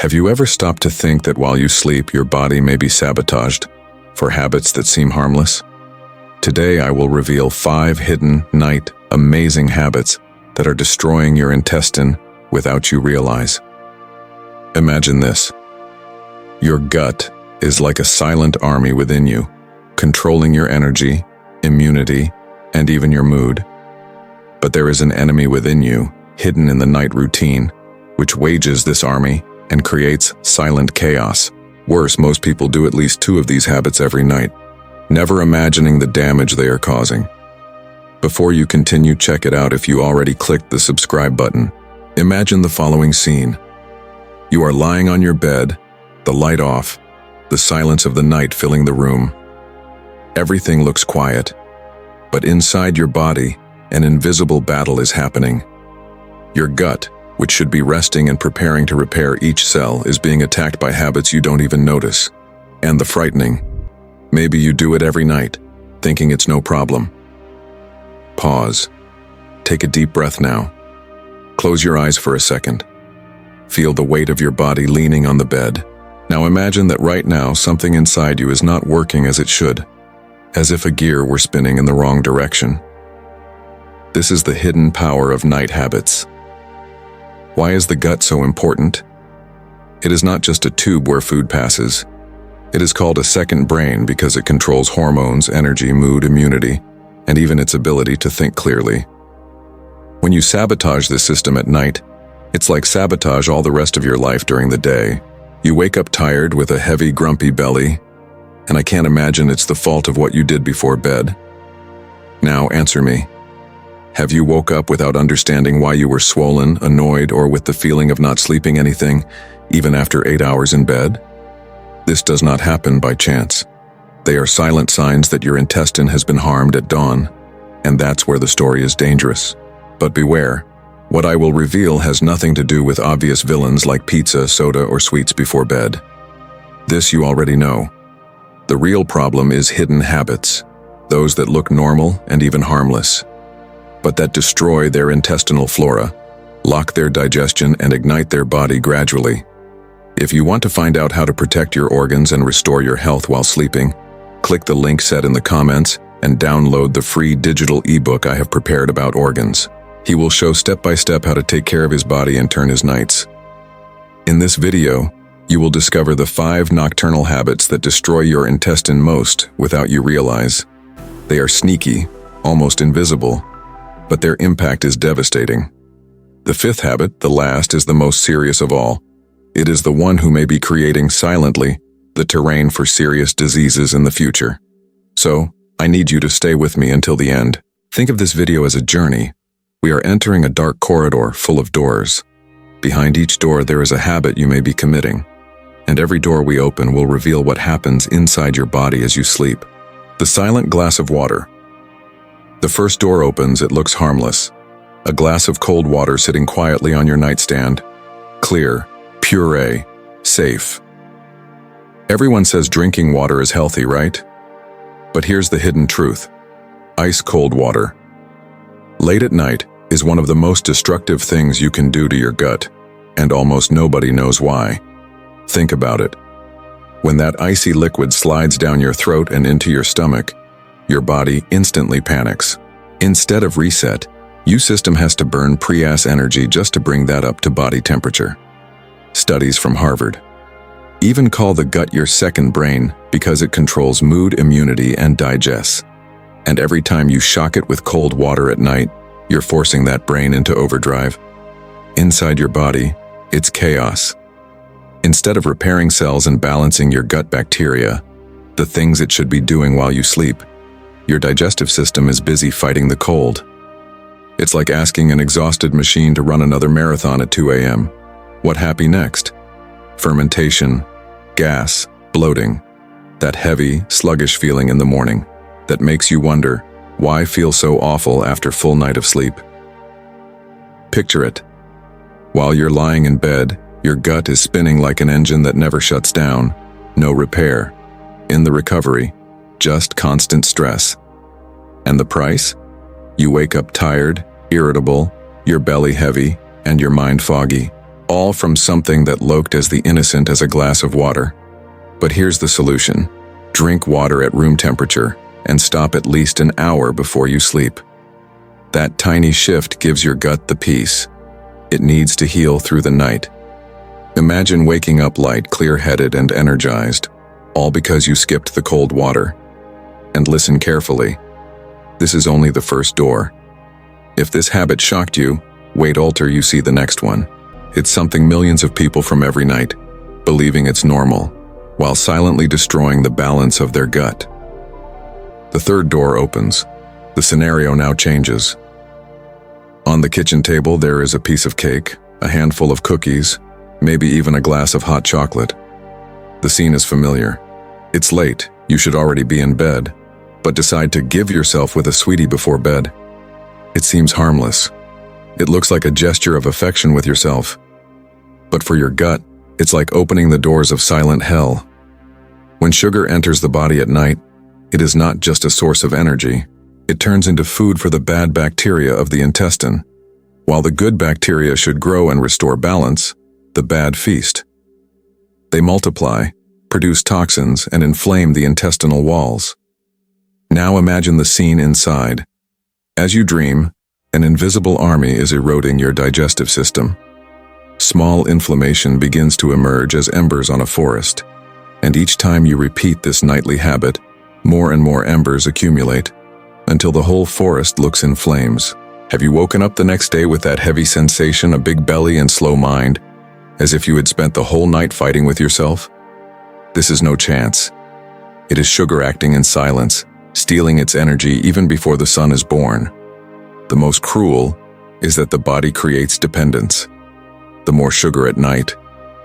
Have you ever stopped to think that while you sleep, your body may be sabotaged for habits that seem harmless? Today, I will reveal 5 hidden, amazing habits that are destroying your intestine without you realize. Imagine this. Your gut is like a silent army within you, controlling your energy, immunity, and even your mood. But there is an enemy within you, hidden in the night routine, which wages this army and creates silent chaos. Worse, most people do at least 2 of these habits every night, never imagining the damage they are causing. Before you continue, check it out if you already clicked the subscribe button. Imagine the following scene. You are lying on your bed, the light off, the silence of the night filling the room. Everything looks quiet, but inside your body, an invisible battle is happening. Your gut, which should be resting and preparing to repair each cell, is being attacked by habits you don't even notice. And the frightening, maybe you do it every night, thinking it's no problem. Pause. Take a deep breath now. Close your eyes for a second. Feel the weight of your body leaning on the bed. Now imagine that right now something inside you is not working as it should, as if a gear were spinning in the wrong direction. This is the hidden power of night habits. Why is the gut so important? It is not just a tube where food passes. It is called a second brain because it controls hormones, energy, mood, immunity, and even its ability to think clearly. When you sabotage this system at night, it's like sabotage all the rest of your life during the day. You wake up tired with a heavy, grumpy belly, and I can't imagine it's the fault of what you did before bed. Now answer me. Have you woke up without understanding why you were swollen, annoyed, or with the feeling of not sleeping anything, even after 8 hours in bed? This does not happen by chance. They are silent signs that your intestine has been harmed at dawn, and that's where the story is dangerous. But beware, what I will reveal has nothing to do with obvious villains like pizza, soda, or sweets before bed. This you already know. The real problem is hidden habits, those that look normal and even harmless, but that destroy their intestinal flora, lock their digestion, and ignite their body gradually. If you want to find out how to protect your organs and restore your health while sleeping, click the link set in the comments and download the free digital ebook I have prepared about organs. He will show step-by-step how to take care of his body and turn his nights. In this video, you will discover the 5 nocturnal habits that destroy your intestine most without you realize. They are sneaky, almost invisible, but their impact is devastating. The 5th habit, the last, is the most serious of all. It is the one who may be creating silently the terrain for serious diseases in the future. So, I need you to stay with me until the end. Think of this video as a journey. We are entering a dark corridor full of doors. Behind each door there is a habit you may be committing, and every door we open will reveal what happens inside your body as you sleep. The silent glass of water. The first door opens, it looks harmless. A glass of cold water sitting quietly on your nightstand. Clear, puree, safe. Everyone says drinking water is healthy, right? But here's the hidden truth. Ice-cold water. Late at night is one of the most destructive things you can do to your gut, and almost nobody knows why. Think about it. When that icy liquid slides down your throat and into your stomach, your body instantly panics. Instead of reset, your system has to burn pre-ass energy just to bring that up to body temperature. Studies from Harvard even call the gut your second brain because it controls mood, immunity, and digests. And every time you shock it with cold water at night, you're forcing that brain into overdrive. Inside your body, it's chaos. Instead of repairing cells and balancing your gut bacteria, the things it should be doing while you sleep, your digestive system is busy fighting the cold. It's like asking an exhausted machine to run another marathon at 2 a.m. What happens next? Fermentation, gas, bloating, that heavy, sluggish feeling in the morning that makes you wonder, why feel so awful after full night of sleep? Picture it. While you're lying in bed, your gut is spinning like an engine that never shuts down. No repair. In the recovery, just constant stress. And the price? You wake up tired, irritable, your belly heavy, and your mind foggy. all from something that looked as the innocent as a glass of water. But here's the solution. Drink water at room temperature and stop at least an hour before you sleep. That tiny shift gives your gut the peace it needs to heal through the night. Imagine waking up light, clear-headed, and energized, all because you skipped the cold water. And listen carefully. This is only the first door. If this habit shocked you, wait till you see the next one. It's something millions of people from every night, believing it's normal, while silently destroying the balance of their gut. The third door opens. The scenario now changes. On the kitchen table, there is a piece of cake, a handful of cookies, maybe even a glass of hot chocolate. The scene is familiar. It's late, you should already be in bed, but decide to give yourself with a sweetie before bed. It seems harmless. It looks like a gesture of affection with yourself. But for your gut, it's like opening the doors of silent hell. When sugar enters the body at night, it is not just a source of energy. It turns into food for the bad bacteria of the intestine. While the good bacteria should grow and restore balance, the bad feast. They multiply, produce toxins, and inflame the intestinal walls. Now imagine the scene inside. As you dream, an invisible army is eroding your digestive system. Small inflammation begins to emerge as embers on a forest, and each time you repeat this nightly habit, more and more embers accumulate, until the whole forest looks in flames. Have you woken up the next day with that heavy sensation, a big belly and slow mind, as if you had spent the whole night fighting with yourself? This is no chance. It is sugar acting in silence, stealing its energy even before the sun is born. The most cruel is that the body creates dependence. The more sugar at night,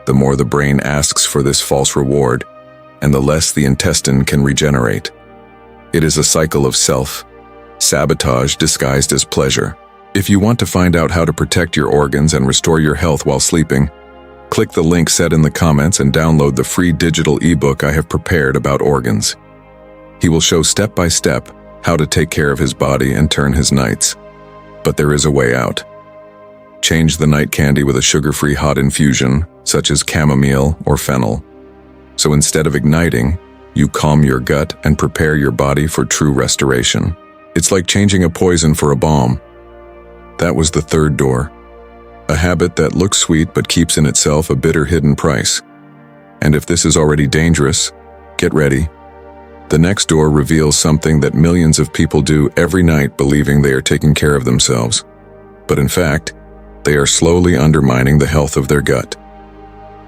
the more the brain asks for this false reward, and the less the intestine can regenerate. It is a cycle of self-sabotage disguised as pleasure. If you want to find out how to protect your organs and restore your health while sleeping, click the link set in the comments and download the free digital ebook I have prepared about organs. He will show step by step how to take care of his body and turn his nights. But there is a way out. Change the night candy with a sugar-free hot infusion, such as chamomile or fennel. So instead of igniting, you calm your gut and prepare your body for true restoration. It's like changing a poison for a balm. That was the third door. A habit that looks sweet but keeps in itself a bitter hidden price. And if this is already dangerous, get ready. The next door reveals something that millions of people do every night, believing they are taking care of themselves. But in fact, they are slowly undermining the health of their gut.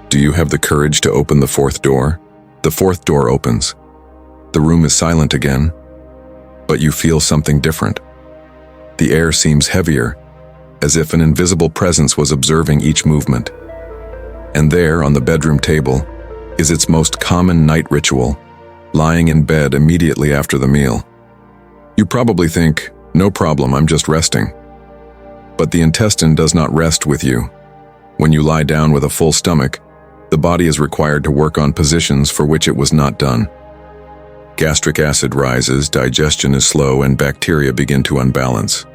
Do you have the courage to open the fourth door? The fourth door opens. The room is silent again, but you feel something different. The air seems heavier, as if an invisible presence was observing each movement. And there, on the bedroom table, is its most common night ritual, lying in bed immediately after the meal. You probably think, no problem, I'm just resting. But the intestine does not rest with you. When you lie down with a full stomach, the body is required to work on positions for which it was not done. Gastric acid rises, digestion is slow, and bacteria begin to unbalance.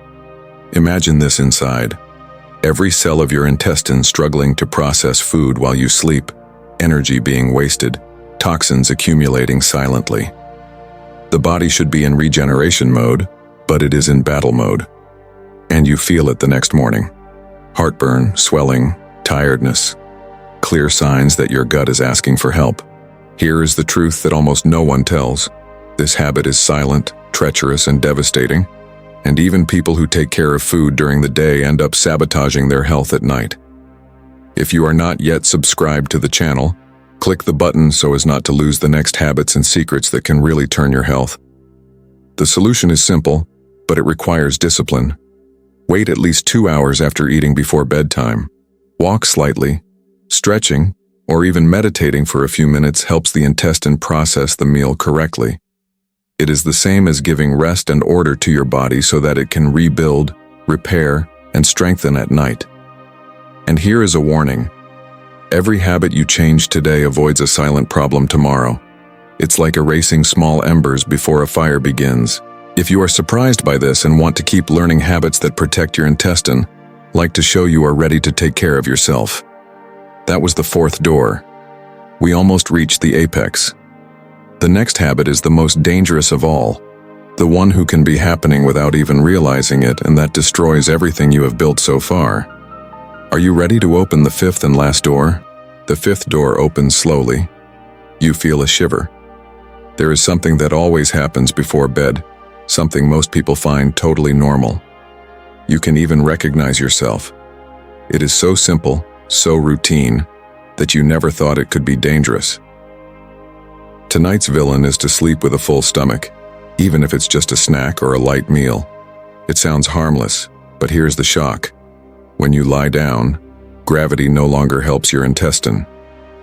Imagine this inside. Every cell of your intestine struggling to process food while you sleep, energy being wasted, toxins accumulating silently. The body should be in regeneration mode, but it is in battle mode. And you feel it the next morning. Heartburn, swelling, tiredness. Clear signs that your gut is asking for help. Here is the truth that almost no one tells. This habit is silent, treacherous, and devastating. And even people who take care of food during the day end up sabotaging their health at night. If you are not yet subscribed to the channel, click the button so as not to lose the next habits and secrets that can really turn your health. The solution is simple, but it requires discipline. Wait at least 2 hours after eating before bedtime. Walk slightly. Stretching, or even meditating for a few minutes helps the intestine process the meal correctly. It is the same as giving rest and order to your body so that it can rebuild, repair, and strengthen at night. And here is a warning. Every habit you change today avoids a silent problem tomorrow. It's like erasing small embers before a fire begins. If you are surprised by this and want to keep learning habits that protect your intestine, like to show you are ready to take care of yourself. That was the fourth door. We almost reached the apex. The next habit is the most dangerous of all, the one who can be happening without even realizing it, and that destroys everything you have built so far. Are you ready to open the fifth and last door? The fifth door opens slowly. You feel a shiver. There is something that always happens before bed, something most people find totally normal. You can even recognize yourself. It is so simple, so routine, that you never thought it could be dangerous. Tonight's villain is to sleep with a full stomach, even if it's just a snack or a light meal. It sounds harmless, but here's the shock. When you lie down, gravity no longer helps your intestine.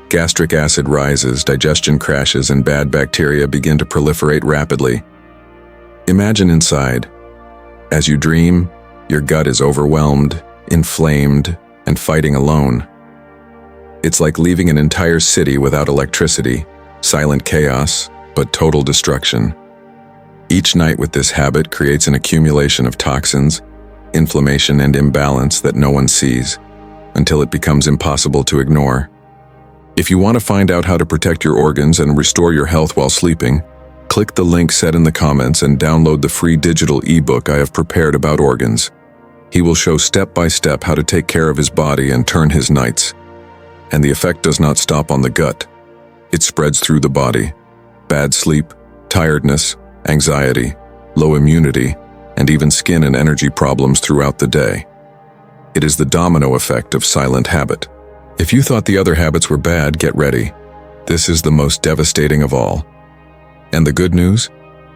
Gastric acid rises, digestion crashes, and bad bacteria begin to proliferate rapidly. Imagine inside. As you dream, your gut is overwhelmed, inflamed, and fighting alone. It's like leaving an entire city without electricity, silent chaos, but total destruction. Each night with this habit creates an accumulation of toxins, inflammation, and imbalance that no one sees, until it becomes impossible to ignore. If you want to find out how to protect your organs and restore your health while sleeping, click the link set in the comments and download the free digital ebook I have prepared about organs. He will show step by step how to take care of his body and turn his nights. And the effect does not stop on the gut. It spreads through the body. Bad sleep, tiredness, anxiety, low immunity, and even skin and energy problems throughout the day. It is the domino effect of silent habit. If you thought the other habits were bad, get ready. This is the most devastating of all. And the good news?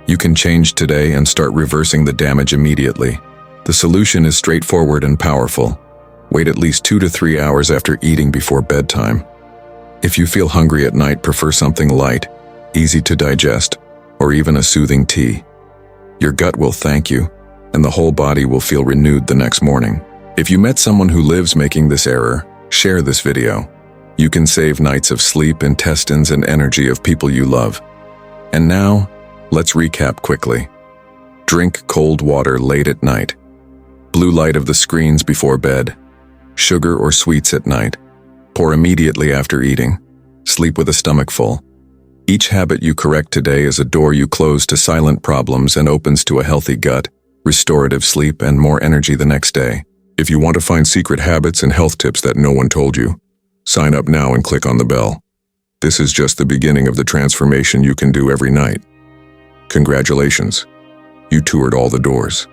You can change today and start reversing the damage immediately. The solution is straightforward and powerful. Wait at least 2 to 3 hours after eating before bedtime. If you feel hungry at night, prefer something light, easy to digest, or even a soothing tea. Your gut will thank you, and the whole body will feel renewed the next morning. If you met someone who lives making this error, share this video. You can save nights of sleep, intestines, and energy of people you love. And now, let's recap quickly. Drink cold water late at night. Blue light of the screens before bed. Sugar or sweets at night. Pour immediately after eating. Sleep with a stomach full. Each habit you correct today is a door you close to silent problems and opens to a healthy gut, restorative sleep, and more energy the next day. If you want to find secret habits and health tips that no one told you, sign up now and click on the bell. This is just the beginning of the transformation you can do every night. Congratulations, you toured all the doors.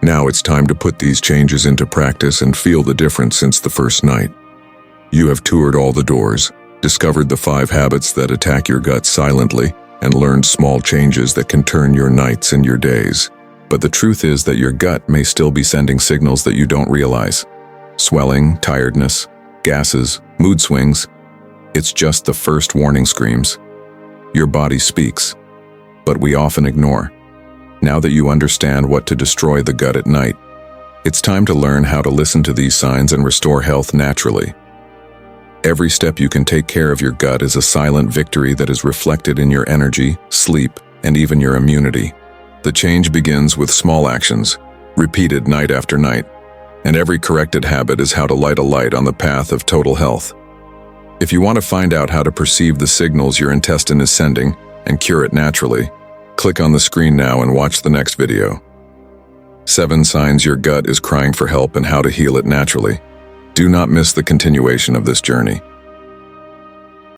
Now it's time to put these changes into practice and feel the difference since the first night. You have toured all the doors, discovered the 5 habits that attack your gut silently, and learned small changes that can turn your nights and your days. But the truth is that your gut may still be sending signals that you don't realize. Swelling, tiredness, gases, mood swings. It's just the first warning screams. Your body speaks, but we often ignore. Now that you understand what to destroy the gut at night, it's time to learn how to listen to these signs and restore health naturally. Every step you can take care of your gut is a silent victory that is reflected in your energy, sleep, and even your immunity. The change begins with small actions, repeated night after night, and every corrected habit is how to light a light on the path of total health. If you want to find out how to perceive the signals your intestine is sending and cure it naturally, click on the screen now and watch the next video. 7 signs your gut is crying for help and how to heal it naturally. Do not miss the continuation of this journey.